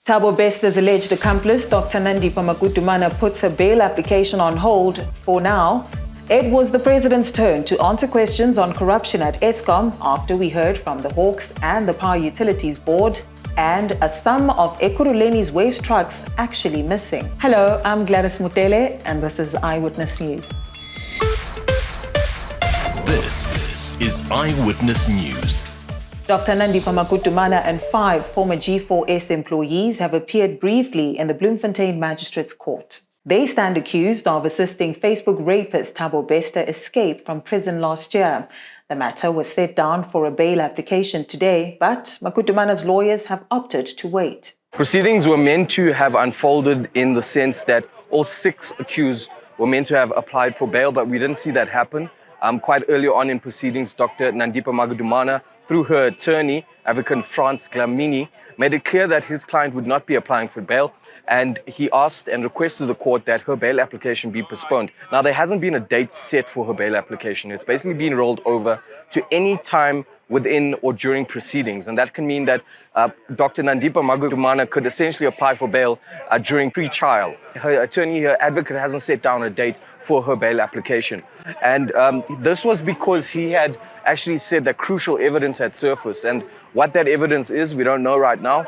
Thabo Besta's alleged accomplice, Dr. Nandipha puts her bail application on hold for now. It was the president's turn to answer questions on corruption at Eskom after we heard from the Hawks and the Power Utilities Board, and a sum of Ekurhuleni's waste trucks actually missing. Hello, I'm Gladys Mutele, and this is Eyewitness News. This is Eyewitness News. Dr. Nandipha and 5 former G4S employees have appeared briefly in the Bloemfontein Magistrates Court. They stand accused of assisting Facebook rapist Thabo Besta escape from prison last year. The matter was set down for a bail application today, but Makutumana's lawyers have opted to wait. Proceedings were meant to have unfolded in the sense that all 6 accused were meant to have applied for bail, but we didn't see that happen. Quite early on in proceedings, Dr. Nandipha, through her attorney, Advocate France Glamini, made it clear that his client would not be applying for bail, and he asked and requested the court that her bail application be postponed. Now, there hasn't been a date set for her bail application. It's basically been rolled over to any time within or during proceedings, and that can mean that Dr. Nandipha could essentially apply for bail during pre-trial. Her attorney, her advocate, hasn't set down a date for her bail application. And this was because he had actually said that crucial evidence had surfaced, and what that evidence is, we don't know right now.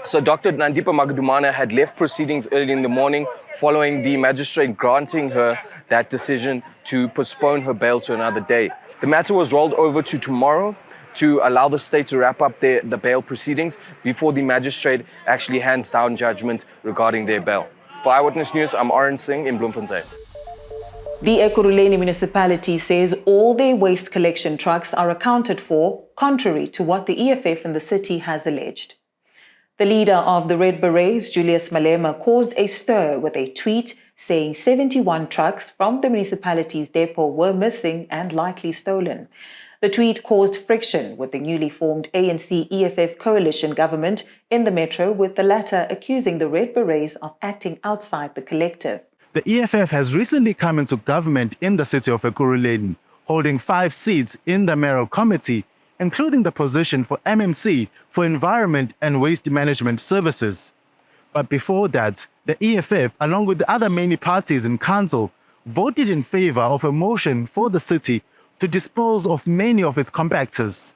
So Dr. Nandipha had left proceedings early in the morning following the magistrate granting her that decision to postpone her bail to another day. The matter was rolled over to tomorrow to allow the state to wrap up the bail proceedings before the magistrate actually hands down judgment regarding their bail. For Eyewitness News, I'm Oren Singh in Bloemfontein. The Ekurhuleni municipality says all their waste collection trucks are accounted for, contrary to what the EFF in the city has alleged. The leader of the Red Berets, Julius Malema, caused a stir with a tweet saying 71 trucks from the municipality's depot were missing and likely stolen. The tweet caused friction with the newly formed ANC-EFF coalition government in the metro, with the latter accusing the Red Berets of acting outside the collective. The EFF has recently come into government in the city of Ekurhuleni, holding 5 seats in the mayoral committee, including the position for MMC for Environment and Waste Management Services. But before that, the EFF, along with the other many parties in council, voted in favor of a motion for the city to dispose of many of its compactors.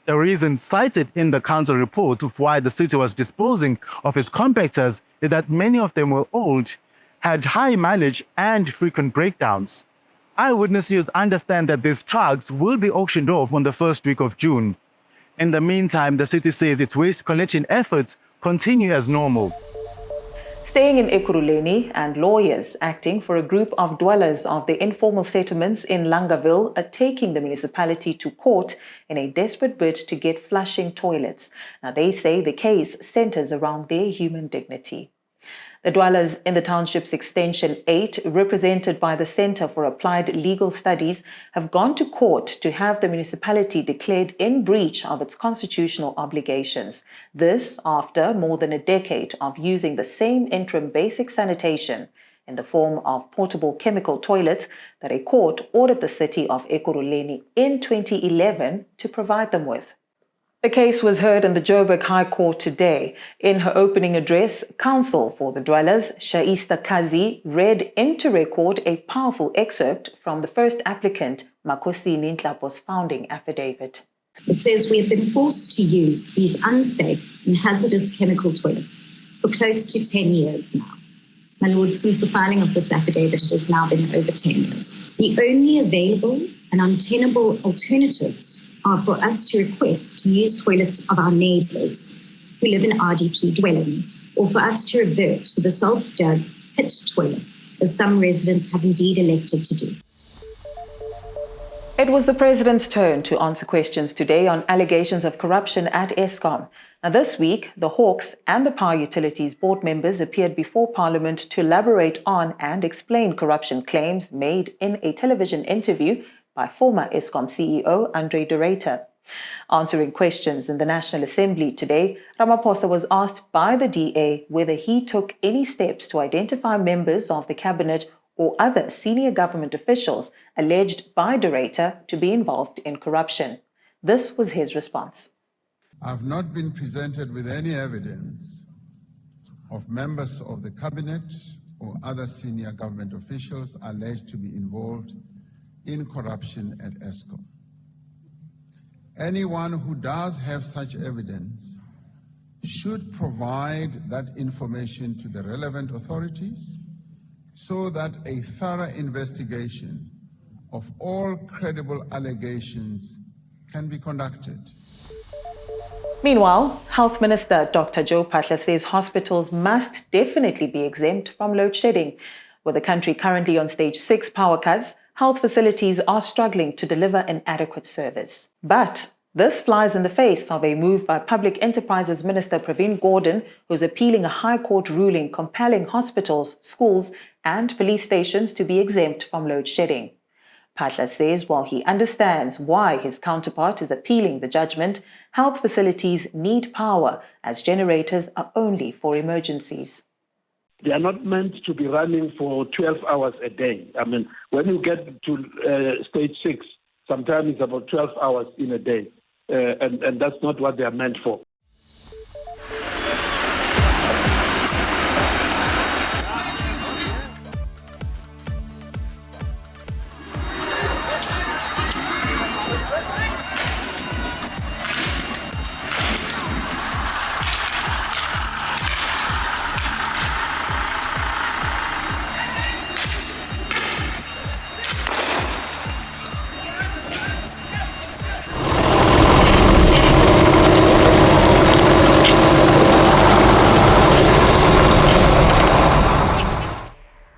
The reason cited in the council report of why the city was disposing of its compactors is that many of them were old, had high mileage and frequent breakdowns. Eyewitness News understand that these trucks will be auctioned off on the first week of June. In the meantime, the city says its waste collection efforts continue as normal. Staying in Ekurhuleni, and lawyers acting for a group of dwellers of the informal settlements in Langaville are taking the municipality to court in a desperate bid to get flushing toilets. Now, they say the case centers around their human dignity. The dwellers in the township's Extension 8, represented by the Centre for Applied Legal Studies, have gone to court to have the municipality declared in breach of its constitutional obligations. This after more than a decade of using the same interim basic sanitation in the form of portable chemical toilets that a court ordered the city of Ekurhuleni in 2011 to provide them with. The case was heard in the Joburg High Court today. In her opening address, counsel for the dwellers, Shaista Kazi, read into record a powerful excerpt from the first applicant, Makosini Ntlapo's founding affidavit. It says we have been forced to use these unsafe and hazardous chemical toilets for close to 10 years now. My Lord, since the filing of this affidavit, it has now been over 10 years. The only available and untenable alternatives are for us to request to use toilets of our neighbours who live in RDP dwellings, or for us to revert to the self-dug pit toilets, as some residents have indeed elected to do. It was the president's turn to answer questions today on allegations of corruption at Eskom. Now, this week, the Hawks and the Power Utilities board members appeared before Parliament to elaborate on and explain corruption claims made in a television interview by former Eskom CEO Andre de Ruyter. Answering questions in the National Assembly today, Ramaphosa was asked by the DA whether he took any steps to identify members of the cabinet or other senior government officials alleged by de Ruyter to be involved in corruption. This was his response. I've not been presented with any evidence of members of the cabinet or other senior government officials alleged to be involved in corruption at Eskom. Anyone who does have such evidence should provide that information to the relevant authorities so that a thorough investigation of all credible allegations can be conducted. Meanwhile, Health Minister Dr. Joe Phaahla says hospitals must definitely be exempt from load shedding. With the country currently on stage 6 power cuts, health facilities are struggling to deliver an adequate service. But this flies in the face of a move by Public Enterprises Minister Pravin Gordhan, who's appealing a High Court ruling compelling hospitals, schools and police stations to be exempt from load shedding. Phaahla says while he understands why his counterpart is appealing the judgment, health facilities need power as generators are only for emergencies. They are not meant to be running for 12 hours a day. I mean, when you get to stage 6, sometimes it's about 12 hours in a day. And that's not what they are meant for.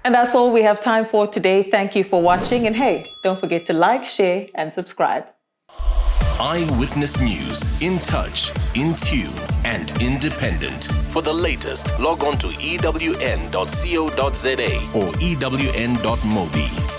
And that's all we have time for today. Thank you for watching. And hey, don't forget to like, share, and subscribe. Eyewitness News, in touch, in tune, and independent. For the latest, log on to ewn.co.za or ewn.mobi.